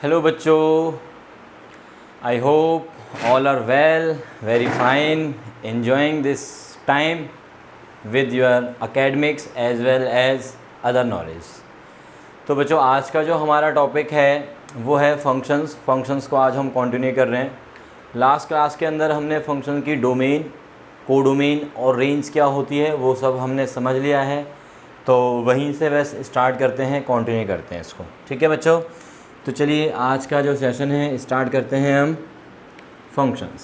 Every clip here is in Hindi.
हेलो बच्चों, I hope all are well, very fine, enjoying this time with your academics as well as other knowledge। तो बच्चों, आज का जो हमारा टॉपिक है वो है फंक्शंस को आज हम कंटिन्यू कर रहे हैं। लास्ट क्लास के अंदर हमने फंक्शन की डोमेन, कोडोमेन और रेंज क्या होती है वो सब हमने समझ लिया है। तो वहीं से बस स्टार्ट करते हैं, कंटिन्यू करते हैं इसको। ठीक है बच्चों, तो चलिए आज का जो सेशन है स्टार्ट करते हैं हम फंक्शंस।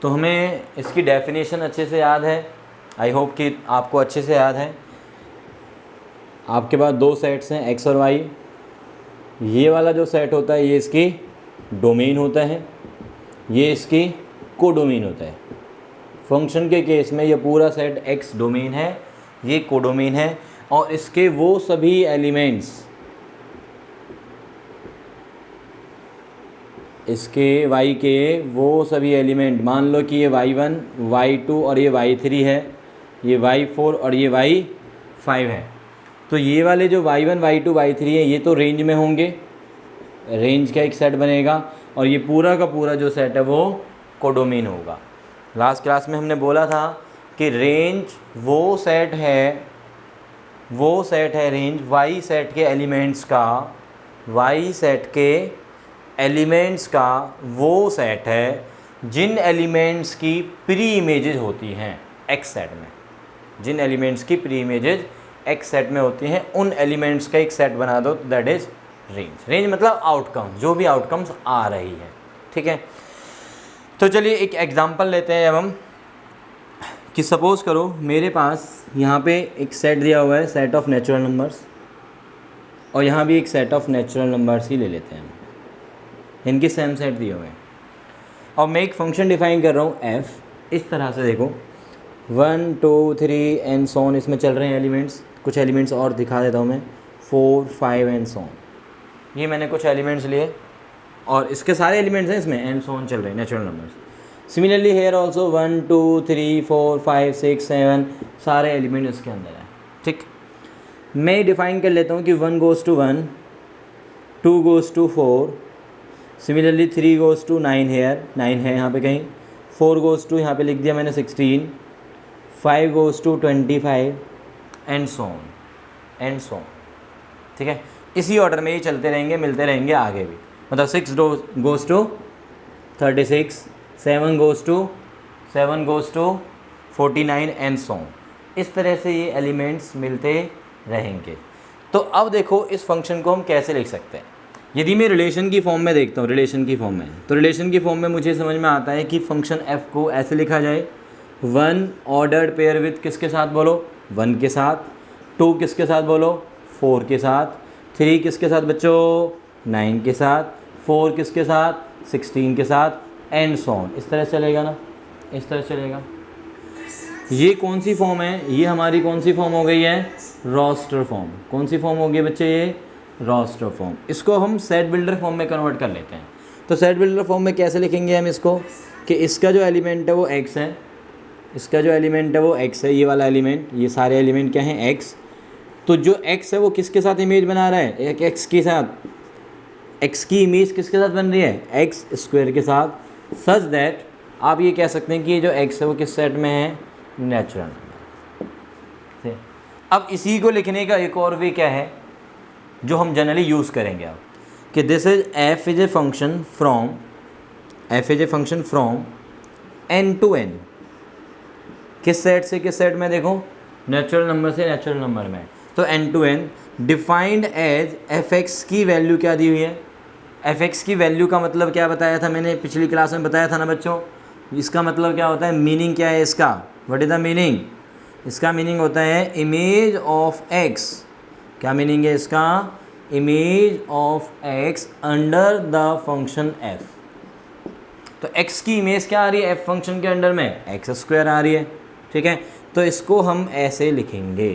तो हमें इसकी डेफिनेशन अच्छे से याद है, आई होप कि आपको अच्छे से याद है। आपके पास दो सेट्स हैं एक्स और वाई। ये वाला जो सेट होता है ये इसकी डोमेन होता है, ये इसकी कोडोमेन होता है। फंक्शन के केस में ये पूरा सेट एक्स डोमेन है, ये कोडोमेन है, और इसके वो सभी एलिमेंट्स, इसके y के वो सभी एलिमेंट, मान लो कि ये y1, y2 और ये y3 है, ये y4 और ये y5 है। तो ये वाले जो y1, y2, y3 है ये तो रेंज में होंगे, रेंज का एक सेट बनेगा, और ये पूरा का पूरा जो सेट है वो कोडोमेन होगा। लास्ट क्लास में हमने बोला था कि रेंज वो सेट है रेंज y सेट के एलिमेंट्स का वो सेट है जिन एलिमेंट्स की प्री इमेजेस होती हैं एक्स सेट में, जिन एलिमेंट्स की प्री इमेजेस एक्स सेट में होती हैं उन एलिमेंट्स का एक सेट बना दो, दैट इज़ रेंज। रेंज मतलब आउटकम, जो भी आउटकम्स आ रही है। ठीक है, तो चलिए एक एग्जांपल लेते हैं अब हम, कि सपोज़ करो मेरे पास यहाँ पे एक सेट दिया हुआ है, सेट ऑफ नेचुरल नंबर्स, और यहाँ भी एक सेट ऑफ नेचुरल नंबर्स ही ले लेते हैं, इनके सेम सेट दिए हुए हैं। और मैं एक फंक्शन डिफाइन कर रहा हूँ f। इस तरह से देखो 1 2 3 एंड सो ऑन इसमें चल रहे हैं एलिमेंट्स। कुछ एलिमेंट्स और दिखा देता हूँ मैं, 4 5 एंड सो ऑन। ये मैंने कुछ एलिमेंट्स लिए और इसके सारे एलिमेंट्स हैं इसमें, एंड सो ऑन चल रहे हैं natural numbers. Similarly here also 1 2 3 4 5 6 7 सारे एलिमेंट इसके अंदर है। ठीक, मैं डिफाइन कर लेता हूँ कि 1 goes to 1, 2 goes to 4, similarly 3 goes to 9, here 9 है यहाँ पे कहीं, 4 goes to यहाँ पे लिख दिया मैंने 16, 5 goes to 25 and so on. ठीक है, इसी ऑर्डर में ये चलते रहेंगे, मिलते रहेंगे आगे भी। मतलब 6 goes to 36, 7 goes to 49 and so on. इस तरह से ये एलिमेंट्स मिलते रहेंगे। तो अब देखो इस फंक्शन को हम कैसे लिख सकते हैं। यदि मैं रिलेशन की फॉर्म में देखता हूँ, रिलेशन की फॉर्म में, तो रिलेशन की फॉर्म में मुझे समझ में आता है कि फंक्शन f को ऐसे लिखा जाए, 1 ऑर्डर्ड पेयर विथ किसके साथ बोलो, 1 के साथ, 2 किसके साथ बोलो, 4 के साथ, 3 किसके साथ बच्चों, 9 के साथ, 4 किसके साथ, 16 के साथ, एंड सो ऑन। इस तरह चलेगा ना, इस तरह चलेगा। ये कौन सी फॉर्म है, ये हमारी कौन सी फॉर्म हो गई है, रोस्टर फॉर्म। कौन सी फॉर्म हो गई बच्चे, ये रोस्टर फॉर्म। इसको हम सेट बिल्डर फॉर्म में कन्वर्ट कर लेते हैं। तो सेट बिल्डर फॉर्म में कैसे लिखेंगे हम इसको, कि इसका जो एलिमेंट है वो x है, इसका जो एलिमेंट है वो x है, ये वाला एलिमेंट, ये सारे एलिमेंट क्या हैं, x। तो जो x है वो किसके साथ इमेज बना रहा है, एक x के साथ, x की इमेज किसके साथ बन रही है, x स्क्वायर के साथ, सच दैट आप ये कह सकते हैं कि ये जो x है वो किस सेट में है, नेचुरल। अब इसी को लिखने का एक और वे क्या है जो हम जनरली यूज़ करेंगे अब, कि this is f is a function from n to n। किस सेट से किस सेट में, देखो नेचुरल नंबर से नेचुरल नंबर में। तो n to n defined as f(x) की वैल्यू क्या दी हुई है। f(x) की वैल्यू का मतलब क्या बताया था मैंने, पिछली क्लास में बताया था ना बच्चों। इसका मतलब क्या होता है, मीनिंग क्या है इसका, व्हाट इज़ द मीनिंग। इसका मीनिंग होता है इमेज ऑफ x। क्या मीनिंग है इसका, image of x under the function f। तो x की इमेज क्या आ रही है f फंक्शन के अंडर में, x स्क्वायर आ रही है। ठीक है, तो इसको हम ऐसे लिखेंगे।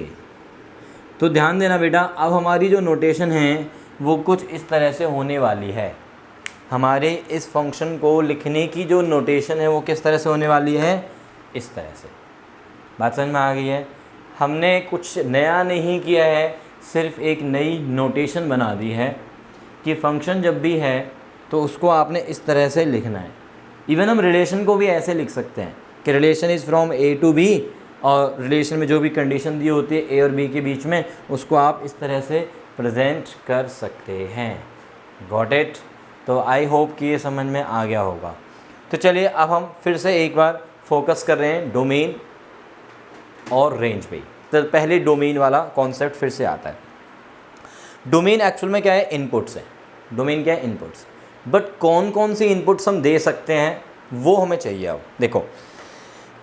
तो ध्यान देना बेटा, अब हमारी जो नोटेशन है वो कुछ इस तरह से होने वाली है। हमारे इस फंक्शन को लिखने की जो नोटेशन है वो किस तरह से होने वाली है, इस तरह से। बात समझ में आ गई है। हमने कुछ नया नहीं किया है, सिर्फ एक नई नोटेशन बना दी है कि फंक्शन जब भी है तो उसको आपने इस तरह से लिखना है। इवन हम रिलेशन को भी ऐसे लिख सकते हैं कि relation is from A to B, और रिलेशन में जो भी कंडीशन दी होती है ए और बी के बीच में, उसको आप इस तरह से प्रेजेंट कर सकते हैं। Got it? तो आई होप कि ये समझ में आ गया होगा। तो चलिए अब हम फिर से एक बार फोकस कर रहे हैं डोमेन और रेंज पे। तो पहले डोमेन वाला कॉन्सेप्ट फिर से आता है। डोमेन एक्चुअल में क्या है? इनपुट्स है। डोमेन क्या है? इनपुट्स। बट कौन कौन सी इनपुट्स हम दे सकते हैं वो हमें चाहिए। अब देखो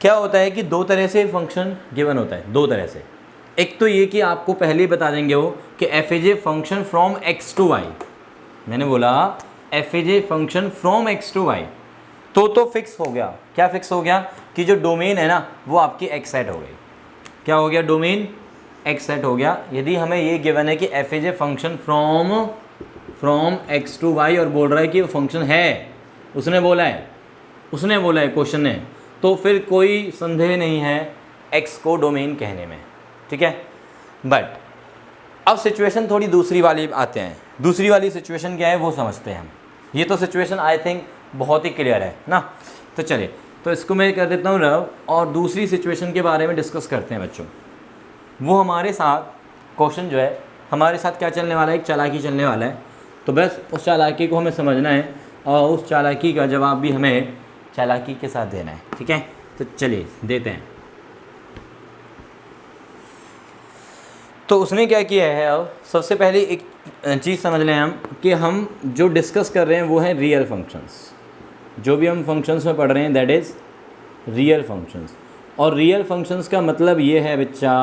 क्या होता है कि दो तरह से फंक्शन गिवन होता है, दो तरह से। एक तो ये कि आपको पहले ही बता देंगे वो कि F is a function from X to Y. मैंने बोला F is a function from X to Y, तो फिक्स हो गया। क्या फिक्स हो गया? कि जो डोमेन है ना वो आपकी एक्स सेट हो गई। क्या हो गया? डोमेन एक्स सेट हो गया। यदि हमें ये गिवन है कि F is a function from X to Y और बोल रहा है कि वो फंक्शन है, उसने बोला है क्वेश्चन ने, तो फिर कोई संदेह नहीं है एक्स को डोमेन कहने में। ठीक है। बट अब सिचुएशन थोड़ी दूसरी वाली आते हैं। दूसरी वाली सिचुएशन क्या है वो समझते हैं हम। ये तो सिचुएशन आई थिंक बहुत ही क्लियर है ना। तो चलिए, तो इसको मैं कर देता हूँ रव, और दूसरी सिचुएशन के बारे में डिस्कस करते हैं बच्चों। वो हमारे साथ क्वेश्चन जो है, हमारे साथ क्या चलने वाला है? एक चालाकी चलने वाला है। तो बस उस चालाकी को हमें समझना है और उस चालाकी का जवाब भी हमें चालाकी के साथ देना है। ठीक है, तो चलिए देते हैं। तो उसने क्या किया है, अब सबसे पहले एक चीज़ समझ लें हम कि हम जो डिस्कस कर रहे हैं वो है रियल फंक्शंस। जो भी हम फंक्शंस में पढ़ रहे हैं दैट इज़ रियल फंक्शंस। और रियल फंक्शंस का मतलब ये है बच्चा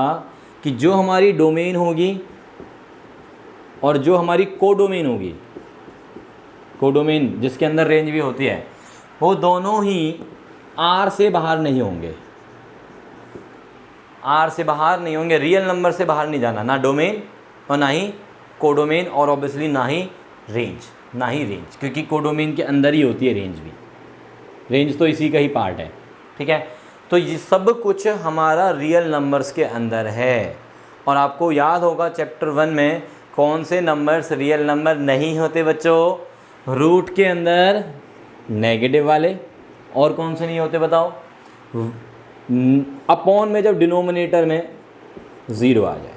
कि जो हमारी डोमेन होगी और जो हमारी कोडोमेन होगी, कोडोमेन जिसके अंदर रेंज भी होती है, वो दोनों ही आर से बाहर नहीं होंगे। आर से बाहर नहीं होंगे, रियल नंबर से बाहर नहीं जाना, ना डोमेन और ना ही कोडोमेन, और ऑब्वियसली ना ही रेंज, क्योंकि कोडोमेन के अंदर ही होती है रेंज भी। रेंज तो इसी का ही पार्ट है। ठीक है, तो ये सब कुछ हमारा रियल नंबर्स के अंदर है। और आपको याद होगा चैप्टर 1 में कौन से नंबर्स रियल नंबर नहीं होते बच्चों? रूट के अंदर नेगेटिव वाले, और कौन से नहीं होते बताओ? अपॉन में जब डिनोमिनेटर में ज़ीरो आ जाए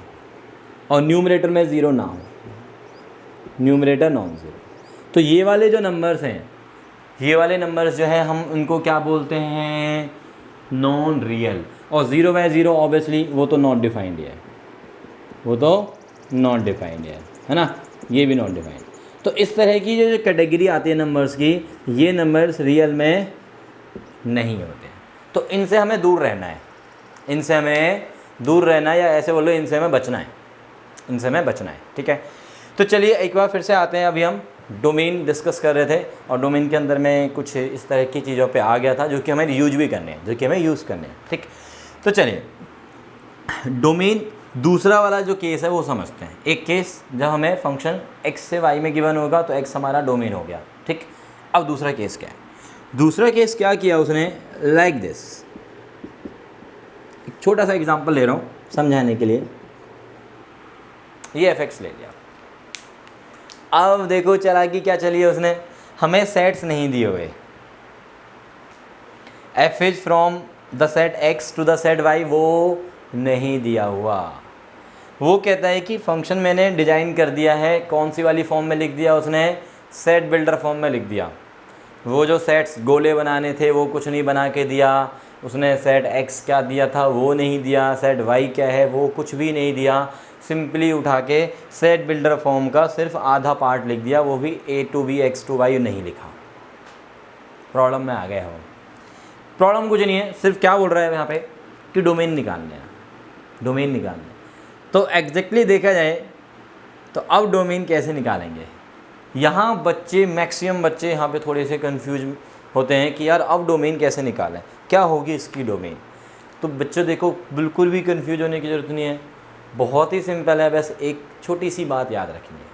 और न्यूमरेटर में ज़ीरो ना हो, न्यूमरेटर नॉन ज़ीरो, तो ये वाले जो नंबर्स हैं, ये वाले नंबर्स जो है हम उनको क्या बोलते हैं? Non real. और ज़ीरो बाय ज़ीरो ऑब्वियसली वो तो नॉट डिफाइंड है, वो तो नॉट डिफाइंड है ना, ये भी नॉट डिफाइंड। तो इस तरह की जो कैटेगरी आती है नंबर्स की, ये नंबर्स रियल में नहीं होते। तो इनसे हमें दूर रहना है, इनसे हमें दूर रहना है, या ऐसे बोलो इनसे हमें बचना है, इनसे हमें बचना है। ठीक है, तो चलिए एक बार फिर से आते हैं। अभी हम डोमेन डिस्कस कर रहे थे और डोमेन के अंदर में कुछ इस तरह की चीज़ों पे आ गया था जो कि हमें यूज भी करने हैं, जो कि हमें यूज़ करने हैं। ठीक, तो चलिए डोमेन दूसरा वाला जो केस है वो समझते हैं। एक केस जब हमें फंक्शन x से y में गिवन होगा तो x हमारा डोमेन हो गया। ठीक, अब दूसरा केस क्या है? दूसरा केस क्या किया उसने? लाइक दिस, एक छोटा सा एग्जांपल ले रहा हूँ समझाने के लिए। ये fx ले लिया। अब देखो चालाकी क्या चली है उसने, हमें सेट्स नहीं दिए हुए। f is from the set x to the set y, वो नहीं दिया हुआ। वो कहता है कि फंक्शन मैंने डिज़ाइन कर दिया है, कौन सी वाली फॉर्म में लिख दिया उसने? सेट बिल्डर फॉर्म में लिख दिया। वो जो सेट्स गोले बनाने थे वो कुछ नहीं बना के दिया उसने। सेट x क्या दिया था वो नहीं दिया, सेट y क्या है वो कुछ भी नहीं दिया। सिंपली उठा के सेट बिल्डर फॉर्म का सिर्फ आधा पार्ट लिख दिया, वो भी a to b x to y नहीं लिखा। प्रॉब्लम में आ गया हो। प्रॉब्लम कुछ नहीं है, सिर्फ क्या बोल रहा है यहाँ पे कि डोमेन निकालना है, डोमेन निकालना है। तो एग्जैक्टली देखा जाए तो अब डोमेन कैसे निकालेंगे? यहाँ बच्चे, मैक्सिमम बच्चे यहाँ पे थोड़े से कंफ्यूज होते हैं कि यार अब डोमेन कैसे निकालें, क्या होगी इसकी डोमेन। तो बच्चों देखो बिल्कुल भी कंफ्यूज होने की ज़रूरत नहीं है, बहुत ही सिंपल है। बस एक छोटी सी बात याद रखनी है।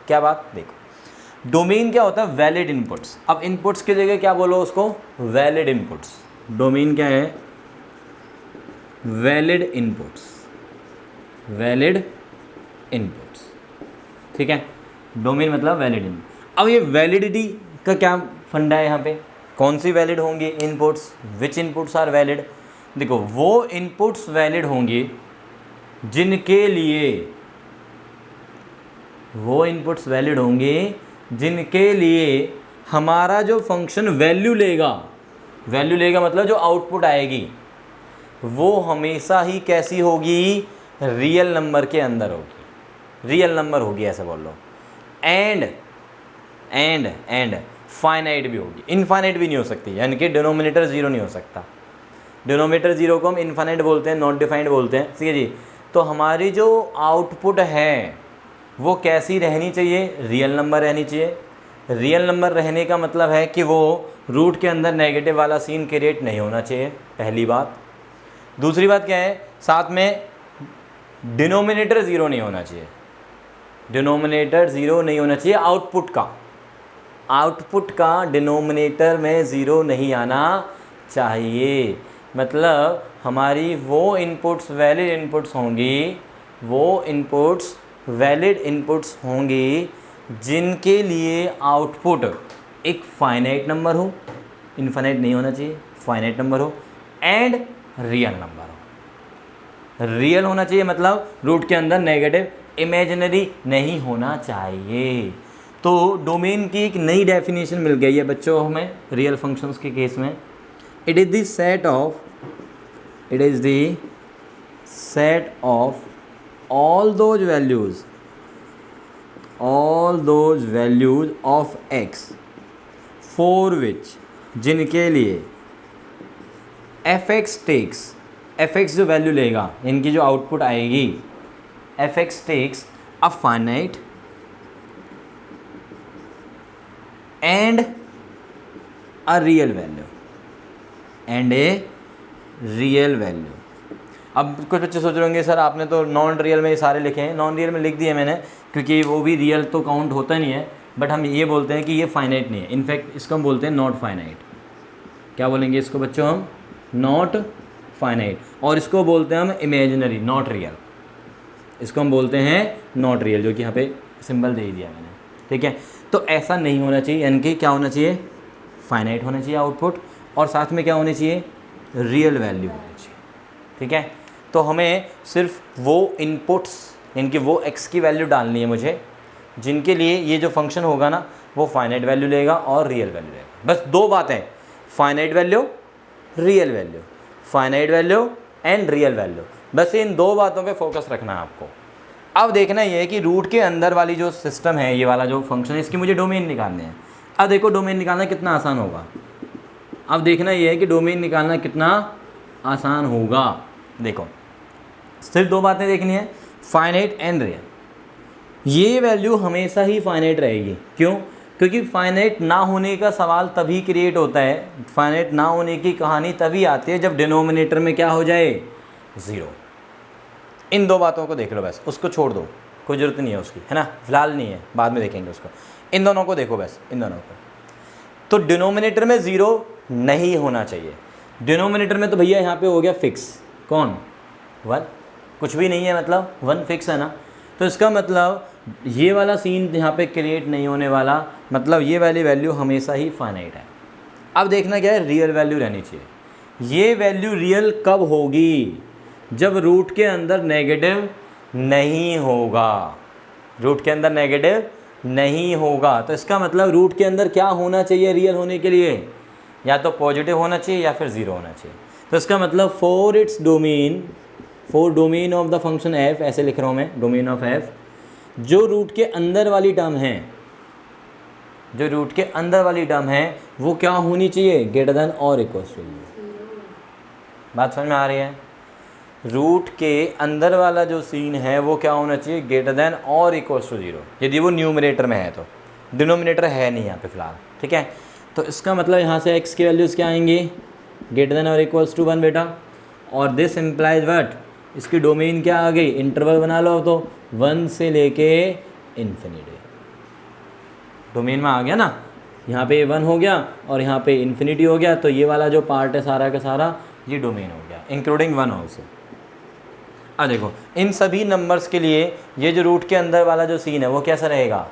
क्या बात? देखो डोमेन क्या होता है? Valid inputs. अब इनपुट्स की जगह क्या बोलो उसको? Valid inputs. डोमेन क्या है? Valid inputs. वैलिड इनपुट्स, ठीक है। डोमेन मतलब वैलिड इनपुट। अब ये वैलिडिटी का क्या फंडा है यहाँ पे, कौन सी वैलिड होंगी inputs, which inputs are valid. देखो वो इनपुट्स वैलिड होंगी जिनके लिए, वो इनपुट्स वैलिड होंगे जिनके लिए हमारा जो फंक्शन वैल्यू लेगा, वैल्यू लेगा मतलब जो आउटपुट आएगी वो हमेशा ही कैसी होगी, रियल नंबर के अंदर होगी, रियल नंबर होगी ऐसा बोल लो। एंड फाइनाइट भी होगी, इनफाइनाइट भी नहीं हो सकती, यानी कि डिनोमिनेटर ज़ीरो नहीं हो सकता। डिनोमिनेटर ज़ीरो को हम इनफाइनाइट बोलते हैं, नॉट डिफाइंड बोलते हैं, ठीक है जी। तो हमारी जो आउटपुट है वो कैसी रहनी चाहिए, रियल नंबर रहनी चाहिए। रियल नंबर रहने का मतलब है कि वो रूट के अंदर नेगेटिव वाला सीन क्रिएट नहीं होना चाहिए, पहली बात। दूसरी बात क्या है, साथ में डिनोमिनेटर ज़ीरो नहीं होना चाहिए, डिनोमिनेटर ज़ीरो नहीं होना चाहिए आउटपुट का, आउटपुट का डिनोमिनेटर में ज़ीरो नहीं आना चाहिए। मतलब हमारी वो इनपुट्स वैलिड इनपुट्स होंगी, वो इनपुट्स वैलिड इनपुट्स होंगी जिनके लिए आउटपुट एक फाइनाइट नंबर हो, इनफाइनाइट नहीं होना चाहिए, फाइनाइट नंबर हो, एंड रियल नंबर हो। रियल होना चाहिए मतलब रूट के अंदर नेगेटिव इमेजिनरी नहीं होना चाहिए। तो डोमेन की एक नई डेफिनेशन मिल गई है बच्चों हमें रियल फंक्शंस के केस में। It is the set of, it is the set of all those values of x for which, जिनके लिए fx takes, fx जो वैल्यू लेगा, इनकी जो आउटपुट आएगी, fx takes a finite and a real value, and a real value। अब कुछ बच्चे सोच रहे होंगे सर आपने तो नॉन रियल में ये सारे लिखे हैं, नॉन रियल में लिख दिए मैंने क्योंकि वो भी रियल तो काउंट होता नहीं है, बट हम ये बोलते हैं कि ये फाइनाइट नहीं है। इनफैक्ट इसको हम बोलते हैं नॉट फाइनाइट। क्या बोलेंगे इसको बच्चों हम, नॉट फाइनाइट, और इसको बोलते हैं हम इमेजिनरी, नॉट रियल। इसको हम बोलते हैं नॉट रियल, जो कि यहाँ पे सिंबल दे दिया मैंने, ठीक है। तो ऐसा नहीं होना चाहिए, यानी कि क्या होना चाहिए, फाइनाइट होना चाहिए आउटपुट, और साथ में क्या होनी चाहिए, रियल वैल्यू होनी चाहिए, ठीक है। तो हमें सिर्फ वो इनपुट्स, इनकी वो x की वैल्यू डालनी है मुझे जिनके लिए ये जो फंक्शन होगा ना वो फाइनाइट वैल्यू लेगा और रियल वैल्यू लेगा। बस दो बातें, finite value, real value, finite value and real value, बस इन दो बातों पे फोकस रखना है आपको। अब देखना ये है कि रूट के अंदर वाली जो सिस्टम है, ये वाला जो फंक्शन है, इसकी मुझे डोमेन निकालने हैं। अब देखो डोमेन निकालना कितना आसान होगा। अब देखना ये है कि डोमेन निकालना कितना आसान होगा। देखो सिर्फ दो बातें देखनी है, फाइनाइट एंड रियल। ये वैल्यू हमेशा ही फाइनाइट रहेगी, क्यों, क्योंकि फाइनाइट ना होने का सवाल तभी क्रिएट होता है, फाइनाइट ना होने की कहानी तभी आती है जब डिनोमिनेटर में क्या हो जाए, ज़ीरो। इन दो बातों को देख लो बस, उसको छोड़ दो, कोई ज़रूरत नहीं है उसकी, है ना, फिलहाल नहीं है, बाद में देखेंगे उसको। इन दोनों को देखो बस, इन दोनों को। तो डिनोमिनेटर में ज़ीरो नहीं होना चाहिए। डिनोमिनेटर में तो भैया यहाँ पे हो गया फिक्स, कौन, 1, कुछ भी नहीं है, मतलब 1 फिक्स है ना। तो इसका मतलब ये वाला सीन यहाँ पे क्रिएट नहीं होने वाला, मतलब ये वाली वैल्यू हमेशा ही फाइनाइट है। अब देखना क्या है, रियल वैल्यू रहनी चाहिए। ये वैल्यू रियल कब होगी, जब रूट के अंदर नेगेटिव नहीं होगा, रूट के अंदर नेगेटिव नहीं होगा। तो इसका मतलब रूट के अंदर क्या होना चाहिए रियल होने के लिए, या तो पॉजिटिव होना चाहिए या फिर ज़ीरो होना चाहिए। तो इसका मतलब for its domain, for domain of the function F, ऐसे लिख रहा हूँ मैं, डोमेन ऑफ एफ, जो रूट के अंदर वाली टर्म है, जो रूट के अंदर वाली टर्म है वो क्या होनी चाहिए, ग्रेटर देन और इक्वल टू ज़ीरो। बात समझ में आ रही है। रूट के अंदर वाला जो सीन है वो क्या होना चाहिए, ग्रेटर देन और इक्वल टू ज़ीरो, यदि वो न्यूमरेटर में है तो। डिनोमिनेटर है नहीं यहाँ पे फिलहाल, ठीक है। तो इसका मतलब यहाँ से x की वैल्यूज़ क्या आएंगी, ग्रेटर देन और इक्वल्स टू 1 बेटा, और दिस इम्प्लाइज व्हाट, इसकी डोमेन क्या आ गई, इंटरवल बना लो, तो 1 से लेके इन्फिनिटी डोमेन में आ गया ना। यहाँ पे 1 हो गया और यहाँ पे इन्फिनिटी हो गया, तो ये वाला जो पार्ट है सारा का सारा ये डोमेन हो गया, इंक्लूडिंग 1 ऑल्सो। अब देखो इन सभी नंबर्स के लिए ये जो रूट के अंदर वाला जो सीन है वो कैसा रहेगा,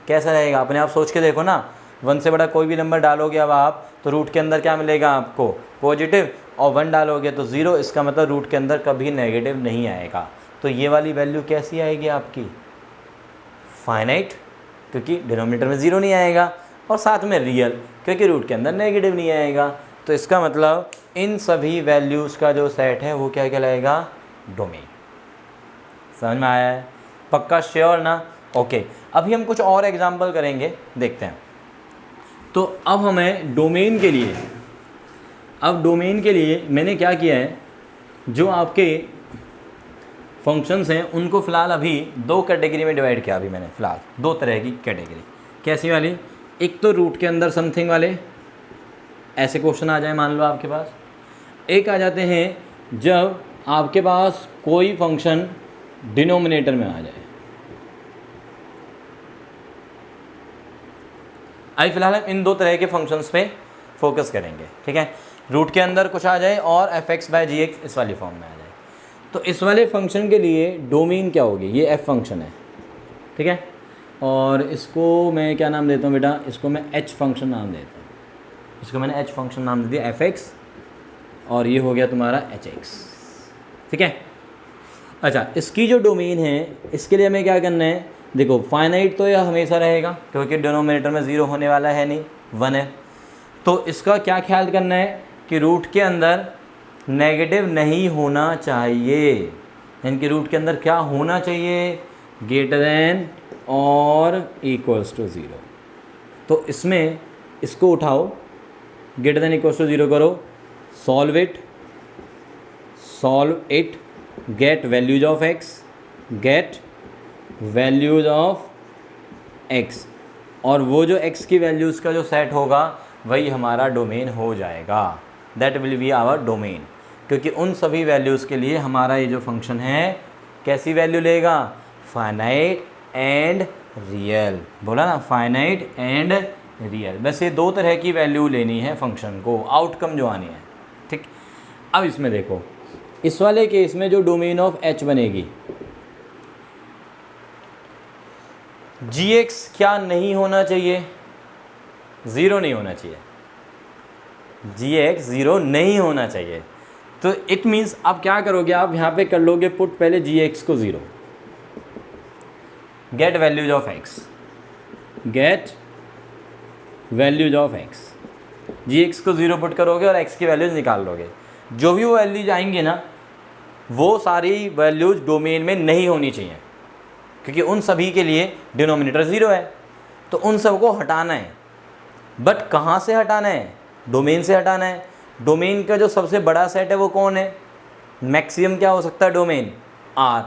कैसा रहेगा, अपने आप सोच के देखो ना। 1 से बड़ा कोई भी नंबर डालोगे अब आप तो रूट के अंदर क्या मिलेगा आपको, पॉजिटिव, और 1 डालोगे तो 0, इसका मतलब रूट के अंदर कभी नेगेटिव नहीं आएगा। तो ये वाली वैल्यू कैसी आएगी आपकी, फाइनाइट, क्योंकि डिनोमिनेटर में 0 नहीं आएगा, और साथ में रियल क्योंकि रूट के अंदर नेगेटिव नहीं आएगा। तो इसका मतलब इन सभी वैल्यूज़ का जो सेट है वो क्या कहलाएगा, डोमेन। समझ में आया है, पक्का श्योर ना? ओके, अभी हम कुछ और एग्जांपल करेंगे, देखते हैं। तो अब हमें डोमेन के लिए, अब डोमेन के लिए मैंने क्या किया है, जो आपके फंक्शंस हैं उनको फ़िलहाल अभी 2 कैटेगरी में डिवाइड किया। अभी मैंने फ़िलहाल 2 तरह की कैटेगरी। कैसी वाली, एक तो रूट के अंदर समथिंग वाले, ऐसे क्वेश्चन आ जाए मान लो आपके पास। एक आ जाते हैं जब आपके पास कोई फंक्शन डिनोमिनेटर में आ जाए। अभी फ़िलहाल हम इन 2 तरह के फंक्शंस पे फोकस करेंगे, ठीक है। रूट के अंदर कुछ आ जाए और f(x/gx) इस वाली फॉर्म में आ जाए। तो इस वाले फंक्शन के लिए डोमेन क्या होगी, ये f फंक्शन है, ठीक है, और इसको मैं क्या नाम देता हूँ बेटा, इसको मैं h फंक्शन नाम देता हूँ। इसको मैंने h फंक्शन नाम दे दिया, f(x), और ये हो गया तुम्हारा h(x), ठीक है। अच्छा, इसकी जो डोमेन है इसके लिए हमें क्या करना है, देखो फाइनाइट तो यह हमेशा रहेगा क्योंकि डिनोमिनेटर में 0 होने वाला है नहीं, 1 है। तो इसका क्या ख्याल करना है कि रूट के अंदर नेगेटिव नहीं होना चाहिए, यानी कि रूट के अंदर क्या होना चाहिए, ग्रेटर देन और इक्वल्स टू 0। तो इसमें इसको उठाओ, ग्रेटर देन इक्वल्स टू 0 करो, solve it, get values of x, get values of x, और वो जो x की वैल्यूज़ का जो सेट होगा वही हमारा डोमेन हो जाएगा। That will be our domain, क्योंकि उन सभी वैल्यूज़ के लिए हमारा ये जो फंक्शन है कैसी वैल्यू लेगा, फाइनाइट एंड रियल। बोला ना, फाइनाइट एंड रियल। वैसे 2 तरह की वैल्यू लेनी है फंक्शन को, आउटकम जो आनी है, ठीक। अब इसमें देखो, इस वाले केस में जो डोमेन ऑफ h बनेगी, gx क्या नहीं होना चाहिए, 0 नहीं होना चाहिए, gx 0 नहीं होना चाहिए। तो इट मीन्स आप क्या करोगे, आप यहाँ पे कर लोगे पुट पहले gx को 0, get values of x, get values of x, gx को 0 पुट करोगे और x की वैल्यूज निकाल लोगे। जो भी वो वैल्यूज आएंगे ना, वो सारी वैल्यूज डोमेन में नहीं होनी चाहिए, क्योंकि उन सभी के लिए डिनोमिनेटर 0 है, तो उन सब को हटाना है। बट कहाँ से हटाना है, डोमेन से हटाना है। डोमेन का जो सबसे बड़ा सेट है वो कौन है, मैक्सिमम क्या हो सकता है डोमेन, R।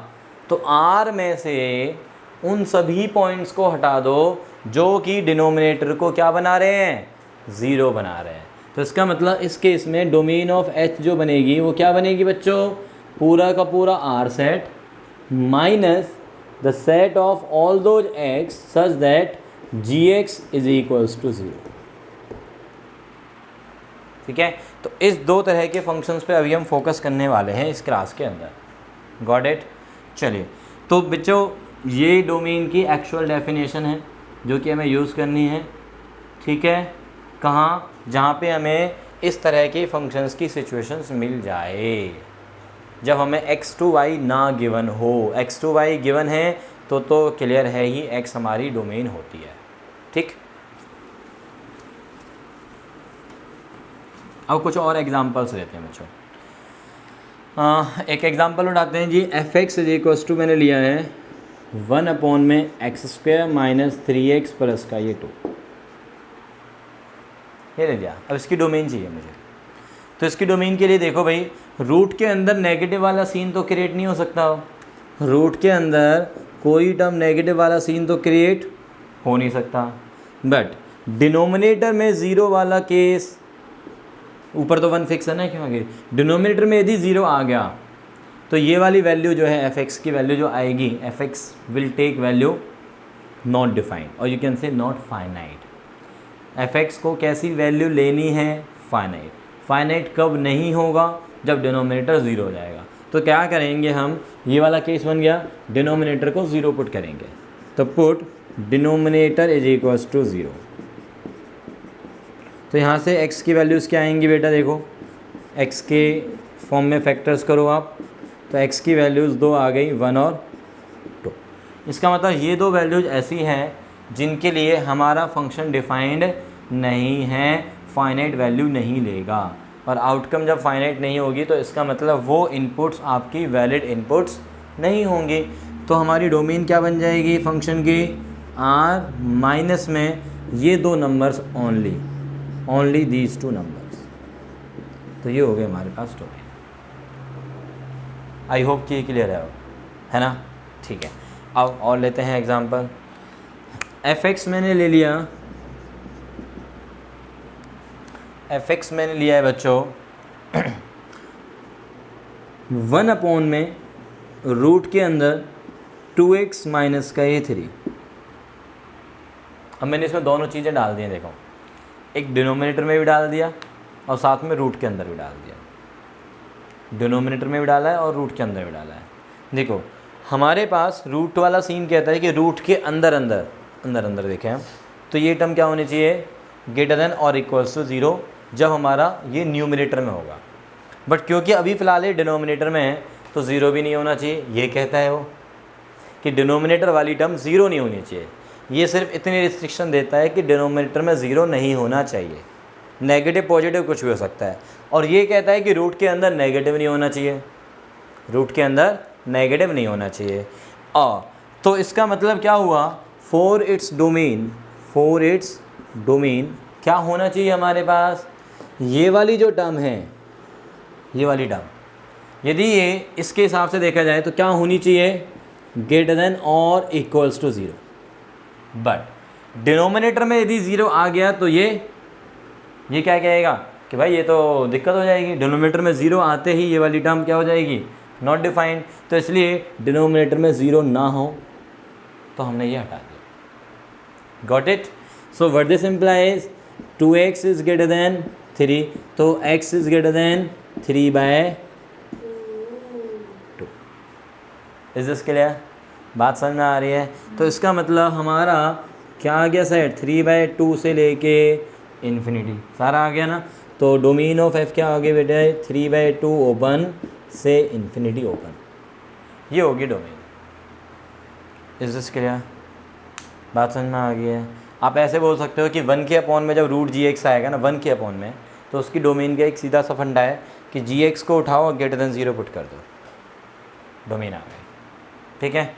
तो R में से उन सभी पॉइंट्स को हटा दो जो कि डिनोमिनेटर को क्या बना रहे हैं, 0 बना रहे हैं। तो इसका मतलब इस केस में डोमेन ऑफ h जो बनेगी वो क्या बनेगी बच्चों, पूरा का पूरा R set minus the set of all those x such that gx is equals to 0, ठीक है। तो इस 2 तरह के फंक्शंस पे अभी हम फोकस करने वाले हैं इस क्लास के अंदर। Got it? चलिए, तो बच्चों ये डोमेन की एक्चुअल डेफिनेशन है जो कि हमें यूज़ करनी है, ठीक है। कहाँ, जहाँ पे हमें इस तरह के फंक्शंस की सिचुएशंस मिल जाए, जब हमें x टू y ना गिवन हो। x टू y गिवन है तो क्लियर है ही x हमारी डोमेन होती है, ठीक। अब कुछ और एग्जांपल्स लेते हैं बच्चों। एक एग्जांपल उठाते हैं जी, f(x) इज इक्वल्स टू मैंने लिया है 1/x² माइनस 3x प्लस का ये 2, ये ले लिया। अब इसकी डोमेन चाहिए मुझे, तो इसकी डोमेन के लिए देखो भाई, रूट के अंदर नेगेटिव वाला सीन तो क्रिएट नहीं हो सकता हो, रूट के अंदर कोई टर्म नेगेटिव वाला सीन तो क्रिएट हो नहीं सकता। बट डिनोमिनेटर में 0 वाला केस, ऊपर तो 1 फिक्स है ना, क्यों आगे डिनोमिनेटर में यदि 0 आ गया तो ये वाली वैल्यू जो है f(x) की वैल्यू जो आएगी, f(x) will take value not defined, और you can say not finite. f(x) को कैसी वैल्यू लेनी है, फाइनाइट। फाइनाइट कब नहीं होगा, जब डिनोमिनेटर 0 हो जाएगा। तो क्या करेंगे हम, ये वाला केस बन गया, डिनोमिनेटर को 0 पुट करेंगे, तो put denominator is equals to 0। तो यहाँ से x की वैल्यूज़ क्या आएंगी बेटा, देखो x के फॉर्म में फैक्टर्स करो आप, तो x की वैल्यूज़ 2 आ गई, 1 और 2। इसका मतलब ये दो वैल्यूज़ ऐसी हैं जिनके लिए हमारा फंक्शन डिफाइंड नहीं है, फाइनाइट वैल्यू नहीं लेगा, और आउटकम जब फाइनाइट नहीं होगी तो इसका मतलब वो इनपुट्स आपकी वैलिड इनपुट्स नहीं होंगी। तो हमारी डोमेन क्या बन जाएगी फंक्शन की, r माइनस में ये दो numbers only these two numbers. तो ये हो गए हमारे पास डोमेन। आई होप कि ये क्लियर है ना, ठीक है। अब और लेते हैं एग्जांपल। fx मैंने ले लिया, fx मैंने लिया है बच्चों 1 में रूट के अंदर 2x माइनस का ये 3। अब मैंने इसमें दोनों चीज़ें डाल दी हैं, देखो एक डिनोमिनेटर में भी डाल दिया और साथ में रूट के अंदर भी डाल दिया, डिनोमिनेटर में भी डाला है और रूट के अंदर भी डाला है। देखो हमारे पास रूट वाला सीन कहता है कि रूट के अंदर अंदर देखें हम, तो ये टर्म क्या होनी चाहिए, ग्रेटर देन और इक्वल्स टू 0 जब हमारा ये न्यूमिनेटर में होगा। बट क्योंकि अभी फ़िलहाल ये डिनोमिनेटर में है तो 0 भी नहीं होना चाहिए। ये कहता है वो कि डिनोमिनेटर वाली टर्म 0 नहीं होनी चाहिए। ये सिर्फ इतनी रिस्ट्रिक्शन देता है कि डिनोमिनेटर में 0 नहीं होना चाहिए, नेगेटिव पॉजिटिव कुछ भी हो सकता है। और ये कहता है कि रूट के अंदर नेगेटिव नहीं होना चाहिए, रूट के अंदर नेगेटिव नहीं होना चाहिए। और तो इसका मतलब क्या हुआ, फॉर इट्स डोमेन क्या होना चाहिए हमारे पास, ये वाली जो टर्म है, ये वाली टर्म यदि ये इसके हिसाब से देखा जाए तो क्या होनी चाहिए, ग्रेटर देन और इक्वल्स टू 0। बट डिनोमिनेटर में यदि 0 आ गया तो ये क्या कहेगा कि भाई ये तो दिक्कत हो जाएगी, डिनोमिनेटर में 0 आते ही ये वाली टर्म क्या हो जाएगी, नॉट डिफाइंड। तो इसलिए डिनोमिनेटर में 0 ना हो तो हमने ये हटा दिया। Got it. So what this implies, 2x is greater than 3, तो x is greater than 3/2। Is this clear, बात समझ में आ रही है। तो इसका मतलब हमारा क्या आ गया सेट, 3/2 से लेके इन्फिनिटी सारा आ गया ना। तो डोमेन ऑफ f क्या आ गया बेटा, 3/2 ओपन से इन्फिनिटी ओपन, ये होगी डोमेन। इज दिस क्लियर, बात समझ में आ गई है। आप ऐसे बोल सकते हो कि 1 के अपॉन में जब रूट gx आएगा ना 1 के अपॉन में, तो उसकी डोमेन का एक सीधा सा फंडा है कि gx को उठाओ और ग्रेटर देन 0 पुट कर दो, डोमेन आ गई। ठीक है।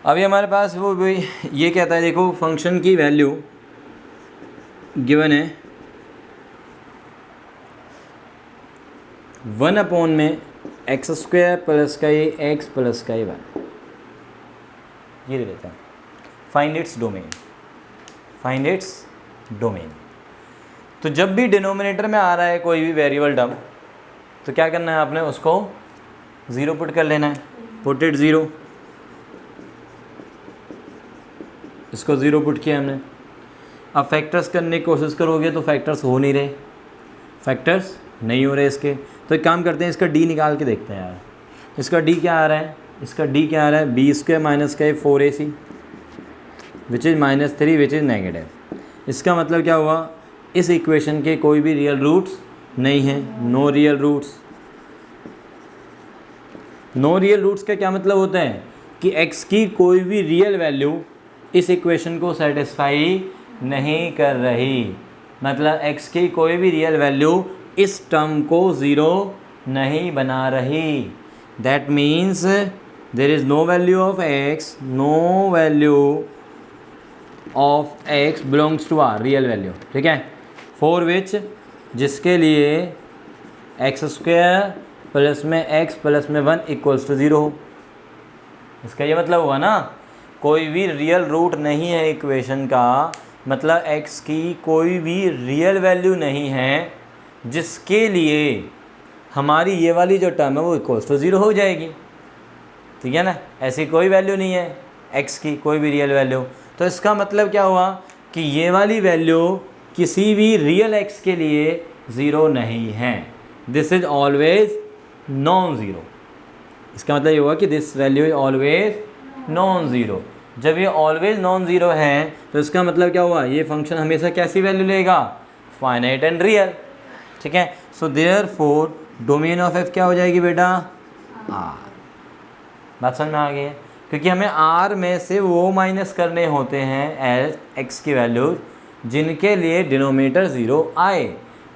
अभी हमारे पास वो भी ये कहता है, देखो फंक्शन की वैल्यू गिवन है 1 में x² प्लस का ये x प्लस का ये 1, ये दे देता है। Find its domain. तो जब भी डिनोमिनेटर में आ रहा है कोई भी वेरिएबल टर्म, तो क्या करना है आपने, उसको 0 पुट कर लेना है, पुट इट 0, इसको 0 पुट किया हमने। अब फैक्टर्स करने की कोशिश करोगे तो फैक्टर्स हो नहीं रहे, फैक्टर्स नहीं हो रहे इसके। तो एक काम करते हैं, इसका d निकाल के देखते हैं यार। इसका d क्या आ रहा है, इसका d क्या आ रहा है, b² माइनस का 4ac which is -3 which is negative. इसका मतलब क्या हुआ, इस इक्वेशन के कोई भी रियल रूट्स नहीं हैं, no real roots. No real roots का क्या मतलब होता है कि x की कोई भी रियल वैल्यू इस इक्वेशन को सेटिस्फाई नहीं कर रही, मतलब x की कोई भी रियल वैल्यू इस टर्म को 0 नहीं बना रही। That means there is no value of x, no value of x belongs to R real value. ठीक है, फॉर विच, जिसके लिए x² प्लस में x प्लस में 1 इक्वल्स टू 0 हो। इसका ये मतलब हुआ ना, कोई भी रियल रूट नहीं है इक्वेशन का, मतलब x की कोई भी रियल वैल्यू नहीं है जिसके लिए हमारी ये वाली जो टर्म है वो इक्वल्स टू 0 हो जाएगी। ठीक है ना, ऐसी कोई वैल्यू नहीं है x की, कोई भी रियल वैल्यू। तो इसका मतलब क्या हुआ कि ये वाली वैल्यू किसी भी रियल एक्स के लिए ज़ीरो नहीं है, this is always non zero. इसका मतलब ये हुआ कि this value is always non zero. जब ये ऑलवेज नॉन ज़ीरो है तो इसका मतलब क्या हुआ, ये फंक्शन हमेशा कैसी वैल्यू लेगा, फाइनाइट एंड रियल। ठीक है, so therefore domain of F क्या हो जाएगी बेटा, आर। बात समझ में आ गई है, क्योंकि हमें आर में से वो माइनस करने होते हैं एज एक्स की वैल्यूज जिनके लिए डिनोमिनेटर ज़ीरो आए,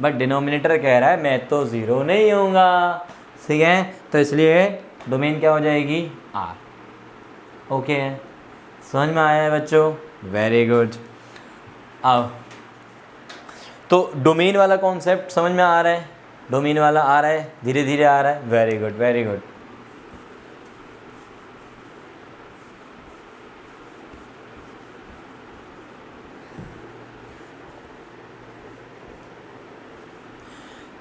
बट डिनोमिनेटर कह रहा है मैं तो ज़ीरो नहीं होऊंगा। ठीक है, तो इसलिए डोमेन क्या हो जाएगी, आर। ओके है, समझ में आया है बच्चों, वेरी गुड। अब तो डोमेन वाला कॉन्सेप्ट समझ में आ रहा है, डोमेन वाला आ रहा है, धीरे धीरे आ रहा है, वेरी गुड वेरी गुड।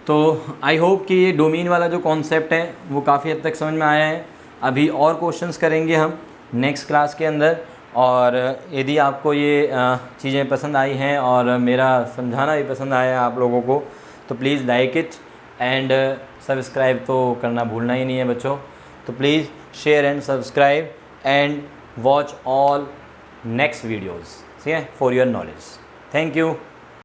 तो आई होप कि ये डोमेन वाला जो कॉन्सेप्ट है वो काफ़ी हद तक समझ में आया है। अभी और क्वेश्चंस करेंगे हम नेक्स्ट क्लास के अंदर, और यदि आपको ये चीज़ें पसंद आई हैं और मेरा समझाना भी पसंद आया है आप लोगों को, तो please like it and subscribe तो करना भूलना ही नहीं है बच्चों। तो please share and subscribe and watch all next videos, ठीक है, for your knowledge. Thank you.